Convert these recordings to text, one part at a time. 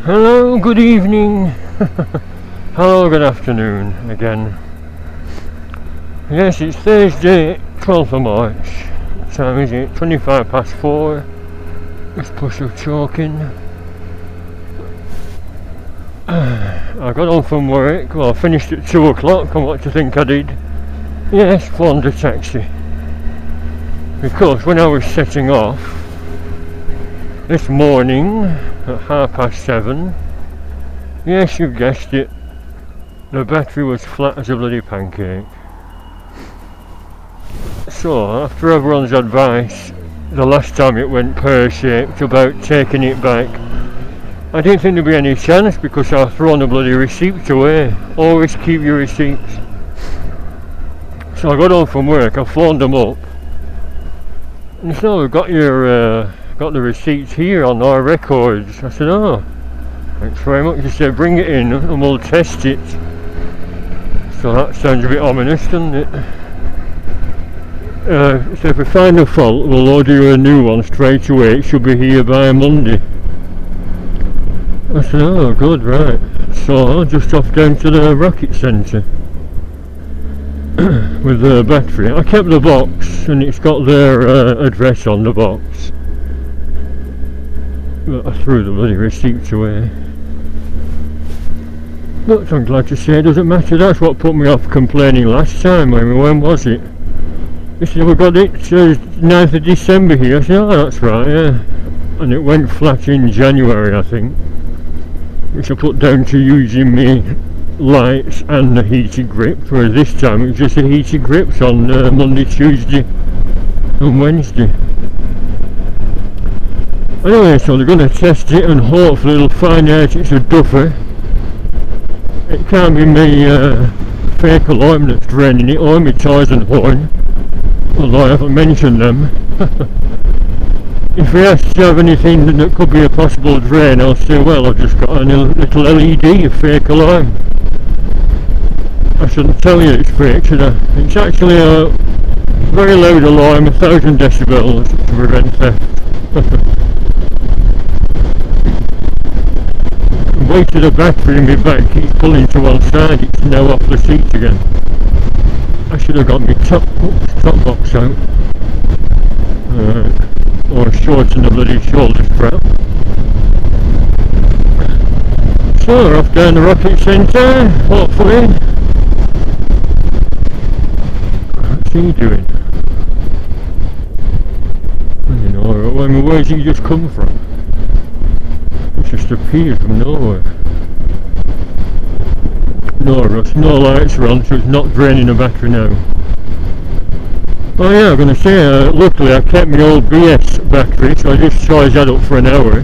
Hello, good evening. Hello, good afternoon again. Yes, it's Thursday, 12th of March. What time is it? 25 past 4. Just push of choking. I got home from work. Well, I finished at 2 o'clock, and what do you think I did? Yes, phoned a taxi. Because when I was setting off this morning at 7:30, yes, you guessed it, the battery was flat as a bloody pancake. So, after everyone's advice, the last time it went pear-shaped about taking it back, I didn't think there'd be any chance because I've thrown the bloody receipts away. Always keep your receipts. So I got home from work, I phoned them up, and they said, "Oh, we've got the receipts here on our records." I said, "Oh, thanks very much." He said, "Bring it in and we'll test it." So that sounds a bit ominous, doesn't it? So if we find a fault, we'll order you a new one straight away. It should be here by Monday. I said, "Oh, good, right." So I just off down to the rocket centre with the battery. I kept the box, and it's got their address on the box. But I threw the bloody receipts away. But I'm glad to say it doesn't matter. That's what put me off complaining last time. I mean, when was it? They said, "We got it 9th of December here." I said, "Oh, that's right, yeah." And it went flat in January, I think, which I put down to using me lights and the heated grip, whereas this time it was just the heated grips on Monday, Tuesday and Wednesday. Anyway, so they're going to test it and hopefully they'll find out it's a duffer. It can't be me fake alarm that's draining it, or my toys and horn, although I haven't mentioned them. If he asks to have anything that could be a possible drain, I'll say, well, I've just got a little LED, a fake alarm. I shouldn't tell you it's fake, should I? It's actually a very loud alarm, 1000 decibels to prevent theft. The weight of the battery in my back keeps pulling to one side, it's now off the seat again. I should have got my top box out. Or shorten the bloody shoulder strap. So we're off down the rocket centre, hopefully. What's he doing? You know, I mean, where's he just come from? It just appeared from nowhere. No rust, no lights are on, so it's not draining the battery now. Oh yeah, I'm going to say, luckily I kept my old BS battery, so I just charged that up for an hour,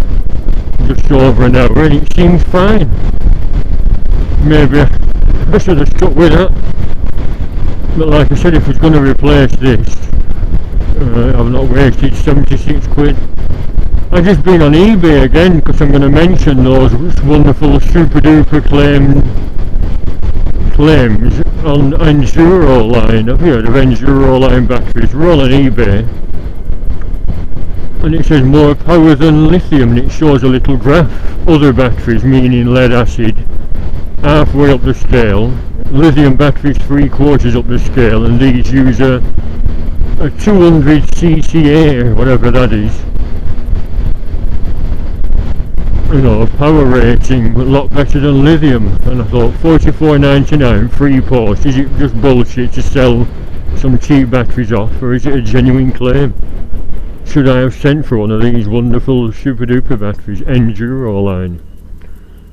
just over an hour, and it seems fine. Maybe I should have stuck with that, but like I said, if I was going to replace this, I've not wasted 76 quid. I've just been on eBay again, because I'm going to mention those wonderful super-duper claims on Enduroline. I've heard of Enduroline batteries. We're all on eBay, and it says more power than lithium, and it shows a little graph. Other batteries, meaning lead acid, halfway up the scale. Lithium batteries 3/4 up the scale, and these use a 200 cca, or whatever that is. You know, a power rating, a lot better than lithium. And I thought, $44.99 free post, is it just bullshit to sell some cheap batteries off, or is it a genuine claim? Should I have sent for one of these wonderful super-duper batteries, Enduroline?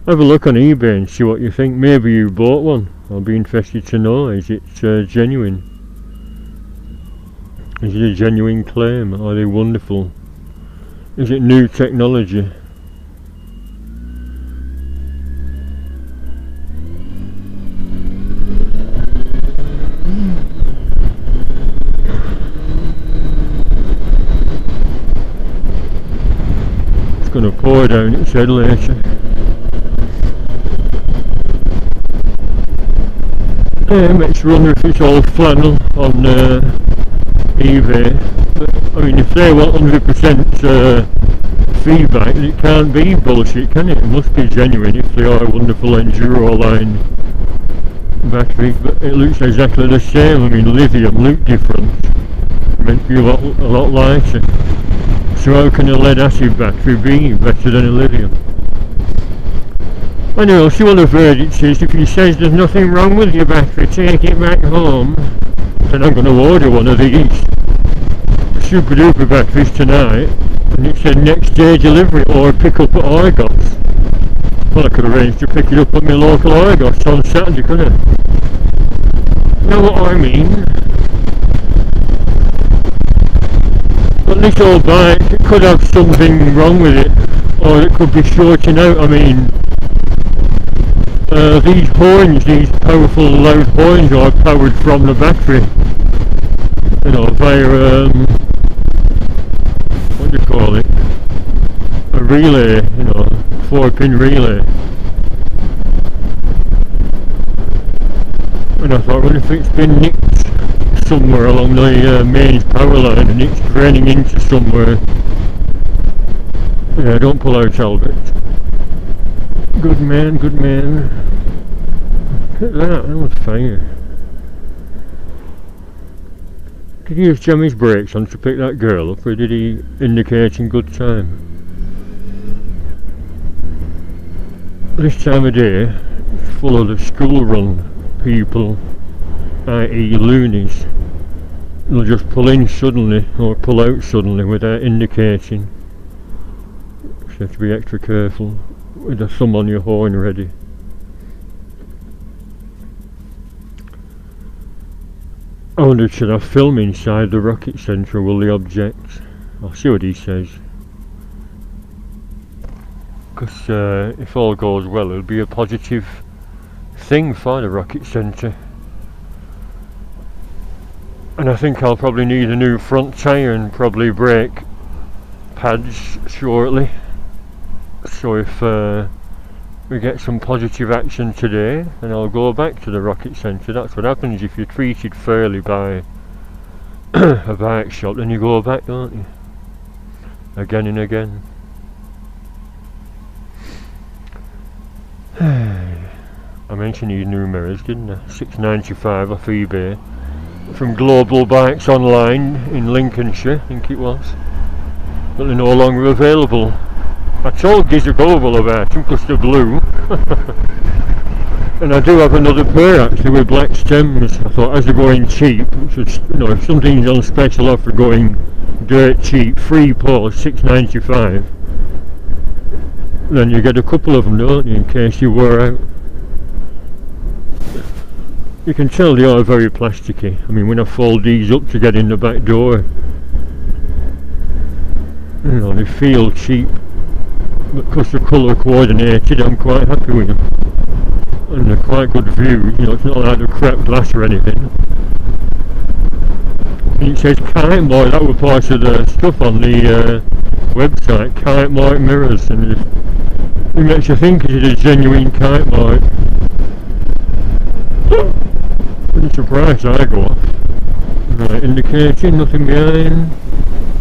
Have a look on eBay and see what you think. Maybe you bought one. I'll be interested to know, is it genuine? Is it a genuine claim? Are they wonderful? Is it new technology? Going to pour down, it said later. Makes you wonder if it's all flannel on eBay. But, I mean, if they want 100% feedback that it can't be bullshit, can it? It must be genuine if they are wonderful Enduroline batteries, but it looks exactly the same. I mean, lithium look different, meant to be a lot lighter. So how can a lead acid battery be better than a lithium? I know, see what the verdict is. If he says there's nothing wrong with your battery, take it back home, then I'm going to order one of these super-duper batteries tonight, and it said next day delivery or pick up at Argos. Well, I could arrange to pick it up at my local Argos on Saturday, couldn't I? You know what I mean? But this old bike, it could have something wrong with it, or it could be shorting out. I mean, these horns, these powerful loud horns are powered from the battery, you know, via what do you call it, a relay, you know, 4-pin relay. And I thought, well, if it's been nicked somewhere along the mains power line and it's draining into somewhere, yeah, don't pull out, Albert. Good man, good man. Look at that was fire. Did he just jam his brakes on to pick that girl up, or did he indicate in good time? This time of day, it's full of the school run people, i.e. loonies. They'll just pull in suddenly, or pull out suddenly without indicating. So you have to be extra careful with the thumb on your horn ready. I wonder, should I film inside the rocket centre, will the object? I'll see what he says. Because if all goes well, it'll be a positive thing for the rocket centre. And I think I'll probably need a new front tyre and probably brake pads shortly. So if we get some positive action today, then I'll go back to the rocket centre. That's what happens if you're treated fairly by a bike shop, then you go back, don't you? Again and again. I mentioned these new mirrors, didn't I? $6.95 off eBay from Global Bikes Online in Lincolnshire, I think it was. But they're no longer available. I told Gizagoble about them because they're blue. And I do have another pair actually with black stems. I thought, as they're going cheap, which is, you know, if something's on special offer going dirt cheap, free post, $6.95, then you get a couple of them, don't you, in case you wear out. You can tell they are very plasticky. I mean, when I fold these up to get in the back door, you know, they feel cheap. But because they're colour coordinated, I'm quite happy with them. And they're quite good views, you know, it's not like they're crap glass or anything. And it says kite mark, that was part of the stuff on the website, kite mark mirrors, and it makes you think it's a genuine kite mark. Pretty surprised I go off. Right, indicating, nothing behind,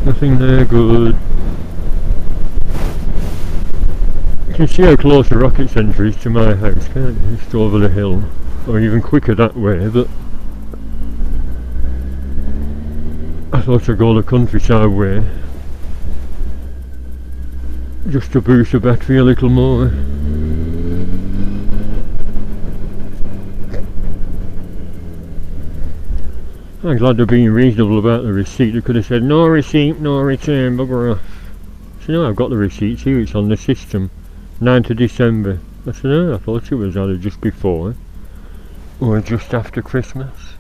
nothing there, good. You can see how close the rocket centre is to my house, can't you? Just over the hill, or even quicker that way, but I thought I'd go the countryside way just to boost the battery a little more. I'm glad they're being reasonable about the receipt. They could have said no receipt, no return, bugger off. So now I've got the receipt here, it's on the system. 9th of December. I said, no, I thought it was either just before or just after Christmas.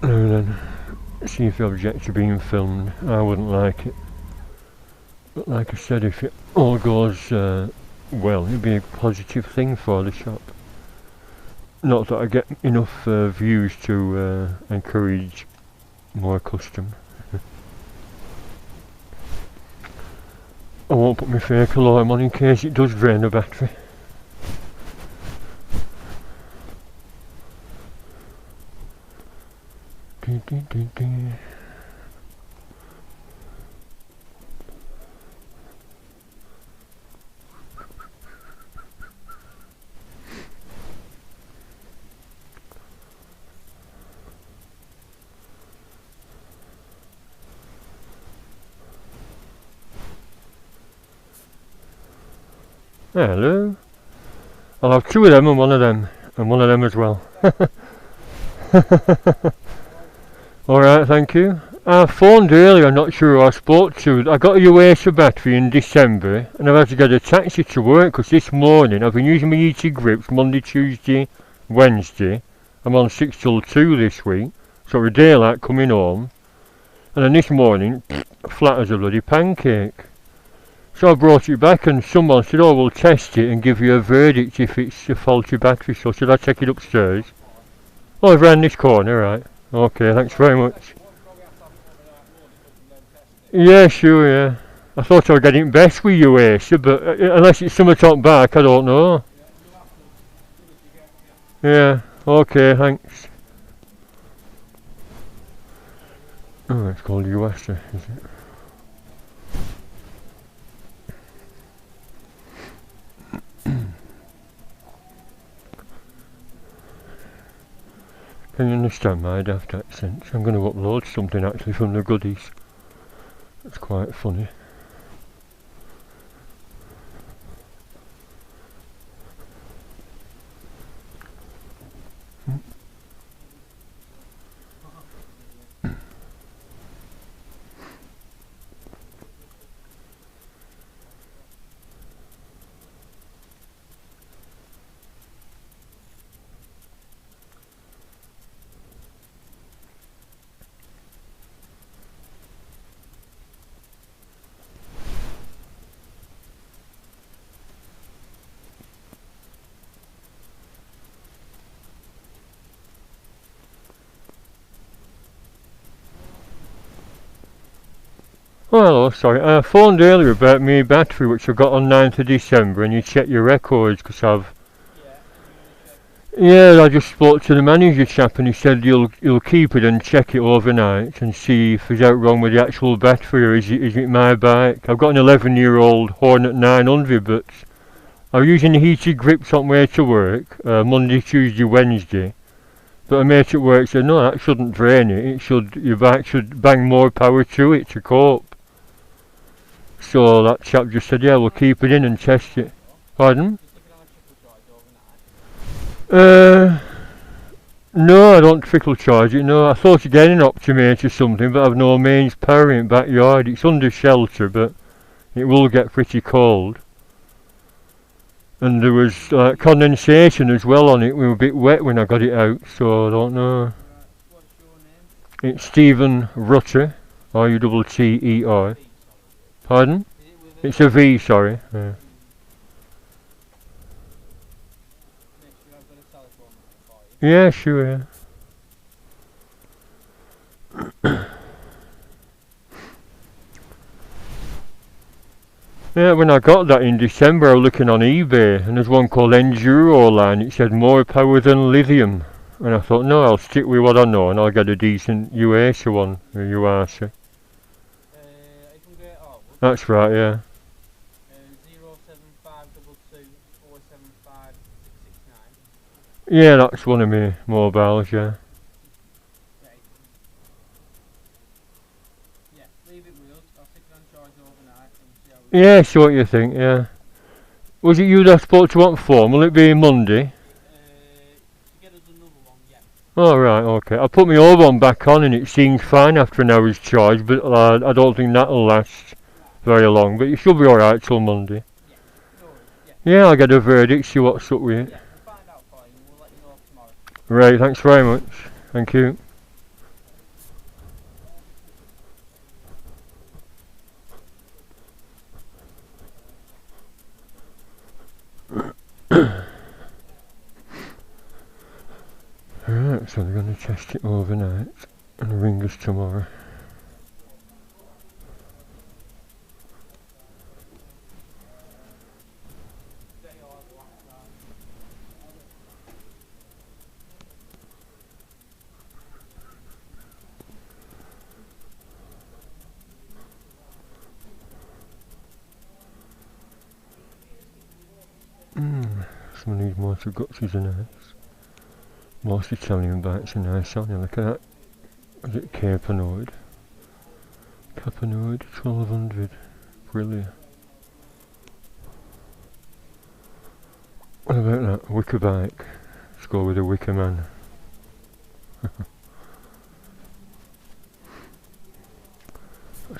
And then see if the objects are being filmed. I wouldn't like it. But like I said, if it all goes well, it'd be a positive thing for the shop. Not that I get enough views to encourage more custom. I won't put my fake alarm on in case it does drain the battery. Hello. I'll have two of them and one of them. And one of them as well. Alright, thank you. I phoned earlier, I'm not sure who I spoke to. I got a Yuasa battery in December and I've had to get a taxi to work because this morning I've been using my ET grips Monday, Tuesday, Wednesday. I'm on 6 till 2 this week, so we're daylight coming home. And then this morning, flat as a bloody pancake. So I brought it back and someone said, oh, we'll test it and give you a verdict if it's a faulty battery. So should I take it upstairs? Oh, I've round this corner, right. Okay, thanks very much. Yeah, sure, yeah. I thought I was getting best with Yuasa, but unless it's summer top back, I don't know. Yeah, okay, thanks. Oh, it's called Yuasa, is it? Can you understand my daft accent? I'm going to upload something actually from the goodies. It's quite funny. Oh, hello, sorry. I phoned earlier about my battery which I got on 9th of December and you check your records because I've... Yeah, I just spoke to the manager chap and he said you'll keep it and check it overnight and see if there's out wrong with the actual battery or is it my bike. I've got an 11-year-old Hornet 900 but I was using the heated grips on way to work, Monday, Tuesday, Wednesday. But a mate at work said no, that shouldn't drain it, your bike should bang more power to it to cope. So that chap just said, yeah, we'll keep it in and test it. Pardon? No, I don't trickle charge it, no. I thought of getting an Optimate or something, but I've no mains power in the backyard. It's under shelter, but it will get pretty cold. And there was condensation as well on it. We were a bit wet when I got it out, so I don't know. What's your name? It's Stephen Rutter, R-U-T-T-E-R. Pardon? It's a V, sorry. Yeah. Yeah, sure, yeah. Yeah, when I got that in December I was looking on eBay and there's one called Enduroline. It said more power than Lithium. And I thought, no, I'll stick with what I know and I'll get a decent Yuasa one, a Yuasa. That's right, yeah. 07522475669. Yeah, that's one of my mobiles, yeah. Yeah, leave it with us. I'll stick it on charge overnight and see how Yeah, see what you think, yeah. Was it you that spoke to what form? Will it be Monday? get us another one, yeah. Oh, right, okay. I put my old one back on and it seems fine after an hour's charge, but I don't think that'll last very long. But it should be alright till Monday. Yeah, I'll get a verdict, see what's up with it. We'll find out for you and we'll let you know tomorrow. Right, thanks very much. Thank you. Alright, so they're going to test it overnight and ring us tomorrow. Some of these motor gutsies are nice. Most Italian bikes are nice, aren't they? Look at that. Is it Capanoid? Capanoid 1200. Brilliant. What about that wicker bike? Let's go with a wicker man.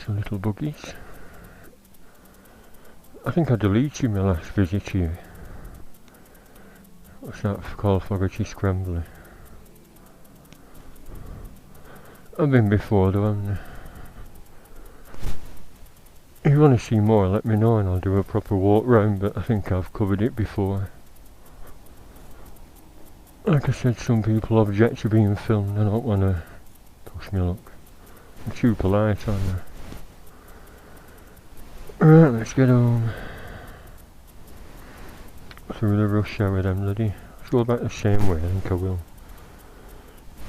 Some little buggies. I think I deleted my last visit here. What's that called? Fogarty Scrambly. I've been before though, haven't I? If you want to see more, let me know and I'll do a proper walk round, but I think I've covered it before. Like I said, some people object to being filmed. I don't want to push my luck. I'm too polite, aren't I? Right, let's get home. Through the rush hour then, bloody. Let's go back the same way, I think I will.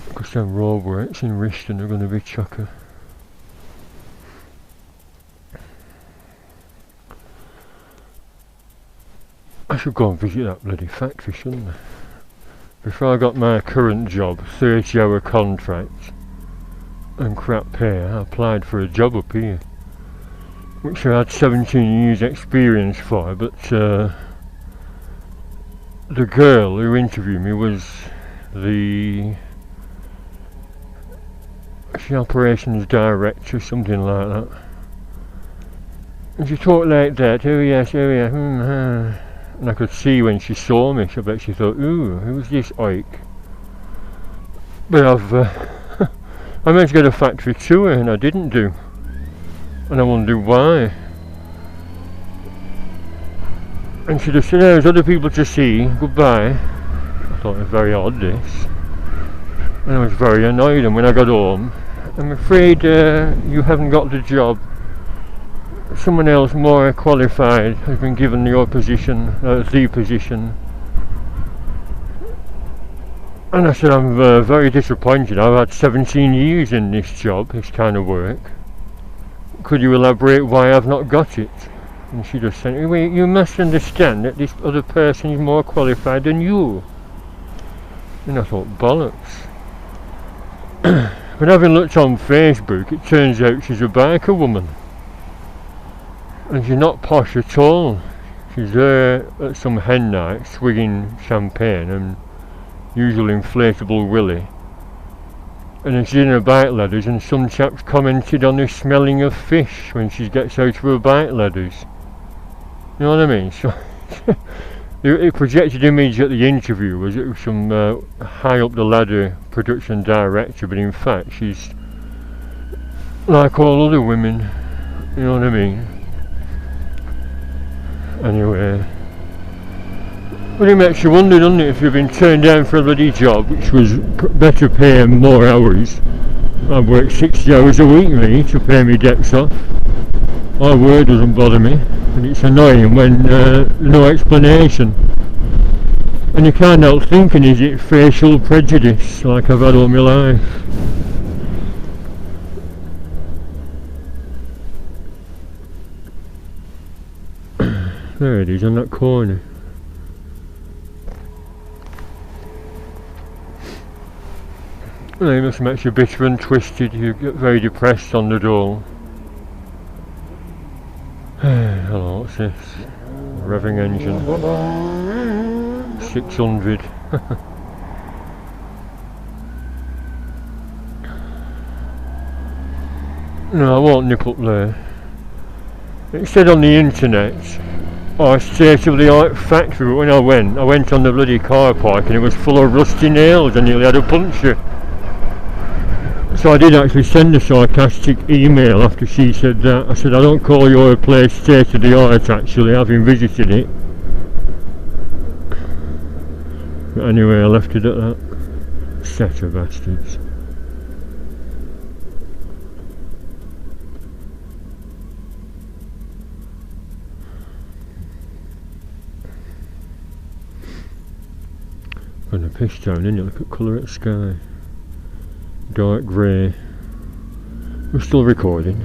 Because them roadworks in Riston are going to be chocker. I should go and visit that bloody factory, shouldn't I? Before I got my current job, 30-hour contract and crap pay, I applied for a job up here, which I had 17 years experience for, but the girl who interviewed me was the operations director, something like that. And she talked like that, oh yes, and I could see when she saw me, I bet she thought, ooh, who's this Ike? But I meant to get a factory tour and I didn't do. And I wondered why. And she just said, there's other people to see, goodbye. I thought it was very odd, this. And I was very annoyed, and when I got home, I'm afraid you haven't got the job. Someone else more qualified has been given your position, the position. And I said, I'm very disappointed. I've had 17 years in this job, this kind of work. Could you elaborate why I've not got it? And she just said, well, you must understand that this other person is more qualified than you. And I thought, bollocks. But having looked on Facebook, it turns out she's a biker woman. And she's not posh at all. She's there at some hen night, swigging champagne and usual inflatable willy. And then she's in her bike ladders, and some chaps commented on her smelling of fish when she gets out of her bike ladders. You know what I mean? So the projected image at the interview was it was some high up the ladder production director, but in fact she's like all other women. You know what I mean? Anyway, but it makes you wonder, doesn't it, if you've been turned down for a bloody job which was better pay and more hours. I've worked 60 hours a week, me, to pay me debts off. My word doesn't bother me, and it's annoying when no explanation. And you can't help thinking, is it facial prejudice like I've had all my life? There it is, on that corner. Well, it must make you bitter and twisted. You get very depressed on the dole. Hello, what's this? Revving engine. 600. No, I won't nip up there. It said on the internet, state of the art factory, but when I went on the bloody car park and it was full of rusty nails. I nearly had a puncture. So I did actually send a sarcastic email after she said that. I said, I don't call your place state of the art actually, having visited it. But anyway, I left it at that. Set of bastards. Gonna piss down, innit? Look at colour at sky. Dark grey. We're still recording.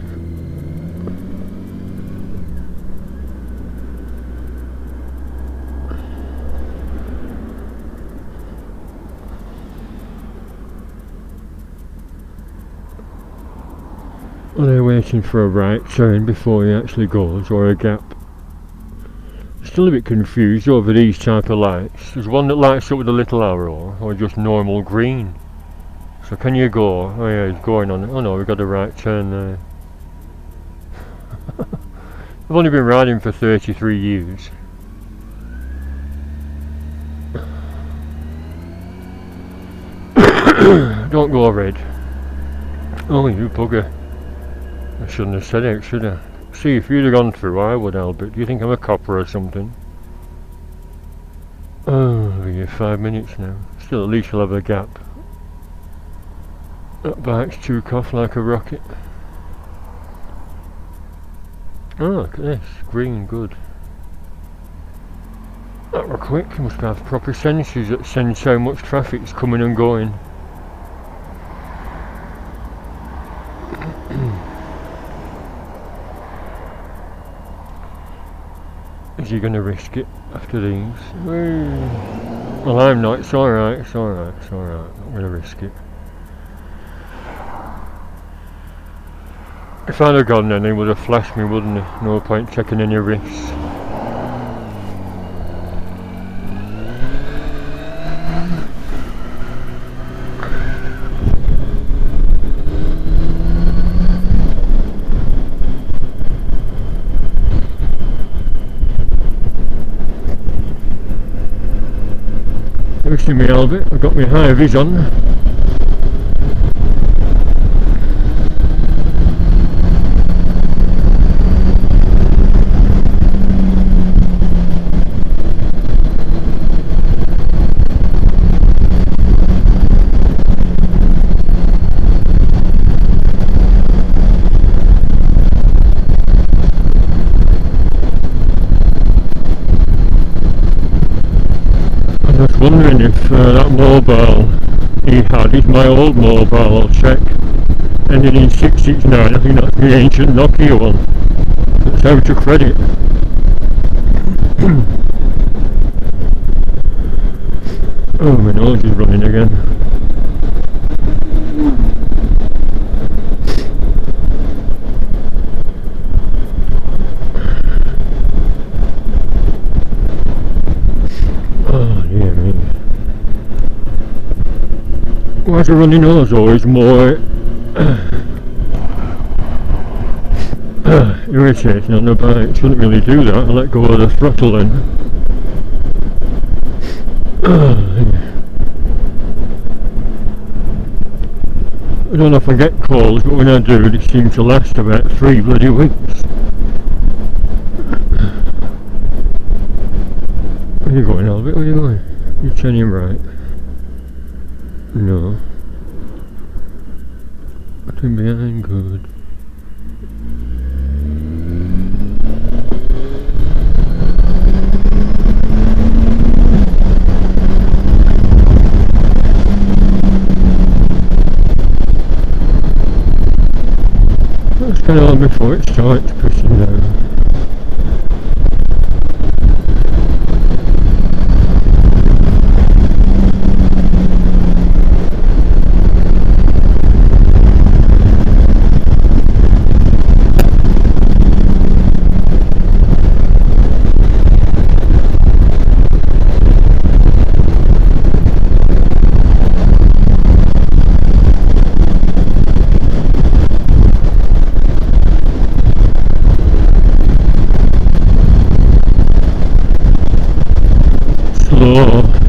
Are they waiting for a right turn before he actually goes, or a gap? It's still a bit confused over these type of lights. There's one that lights up with a little arrow, or just normal green. So can you go? Oh yeah, he's going on it. Oh no, we've got a right turn there. I've only been riding for 33 years. Don't go red. Oh, you bugger. I shouldn't have said it, should I? See, if you'd have gone through, I would, Albert. Do you think I'm a copper or something? Oh, we're 5 minutes now. Still, at least we'll have a gap. That bike's took off like a rocket. Oh, look at this. Green, good. That were quick. You must have proper sensors that sense how much traffic's coming and going. Is he going to risk it after these? Well, I'm not. It's alright, it's alright, it's alright. I'm going to risk it. If I'd have gone then, he would have flashed me, wouldn't he? No point taking any risks. You see me, Albert? I've got my high vis on. Wondering if that mobile he had is my old mobile. I'll check. Ending in 669. I think that's the ancient Nokia one. It's out of credit. Oh, my nose is running again. Why is a runny nose always more irritating on the bike? Shouldn't really do that. I let go of the throttle then. I don't know if I get colds, but when I do, it seems to last about 3 bloody weeks. Where are you going, Albert? Where are you going? You're turning right. No. Nothing behind, good. That's kind of on before it starts pushing down.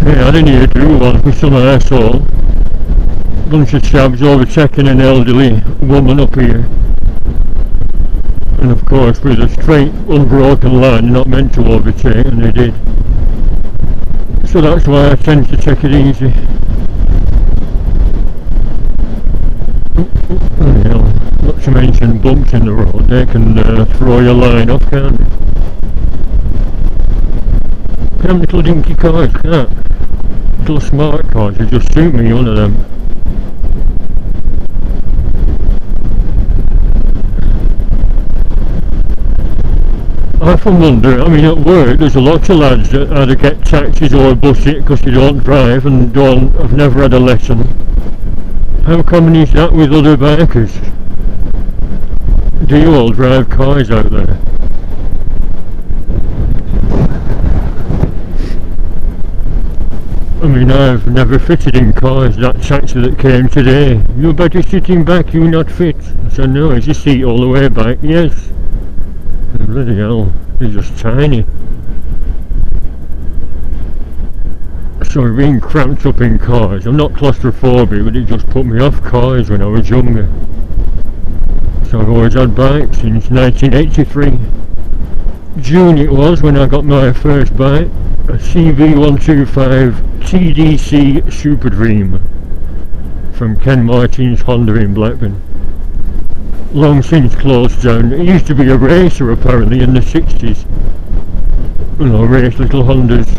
Yeah, I didn't even do one for some arsehole. Bunch of chavs overtaking an elderly woman up here. And of course with a straight, unbroken line you're not meant to overtake, and they did. So that's why I tend to take it easy. Oh, yeah. Not to mention bumps in the road, they can throw your line off, can't they? Them little dinky cars, can't. Little smart cars, they just suit me, one of them. I often wonder, I mean at work there's a lot of lads that either get taxis or bus it because they don't drive and have never had a lesson. How common is that with other bikers? Do you all drive cars out there? I mean, I've never fitted in cars. That taxi that came today, you're better sitting back, you're not fit. I said, no, is your seat all the way back? Yes. Bloody hell, they're just tiny. So being cramped up in cars, I'm not claustrophobic, but it just put me off cars when I was younger. So I've always had bikes since 1983. June it was when I got my first bike, a CV125 TDC Super Dream from Ken Martin's Honda in Blackburn. Long since closed down. It used to be a racer apparently in the 60s. You know, race little Hondas.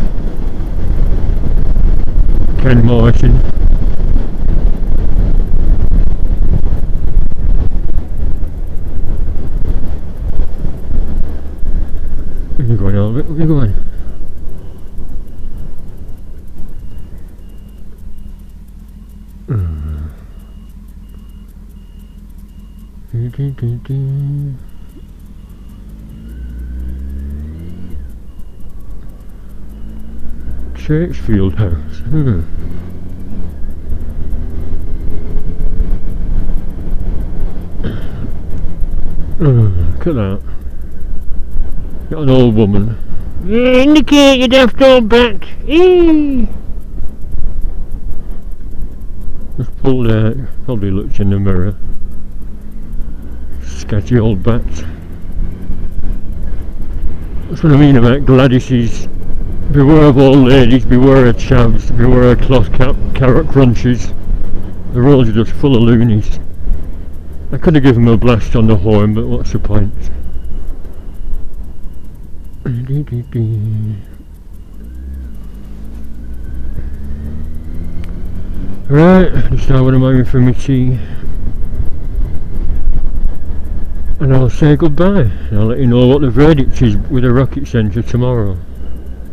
Ken Martin. Where are you going, Albert? Where are you going? Churchfield House. Look at that. Got an old woman. Yeah, indicate your daft old back. Eee! Just pulled out. Probably looked in the mirror. Sketchy old bats. That's what I mean about Gladys's. Beware of old ladies, beware of chavs, beware of cloth cap carrot crunches. The roads are just full of loonies. I could have given them a blast on the horn, but what's the point? Right, just now what I'm having for my tea. And I'll say goodbye. I'll let you know what the verdict is with the rocket centre tomorrow.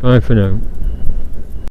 Bye for now.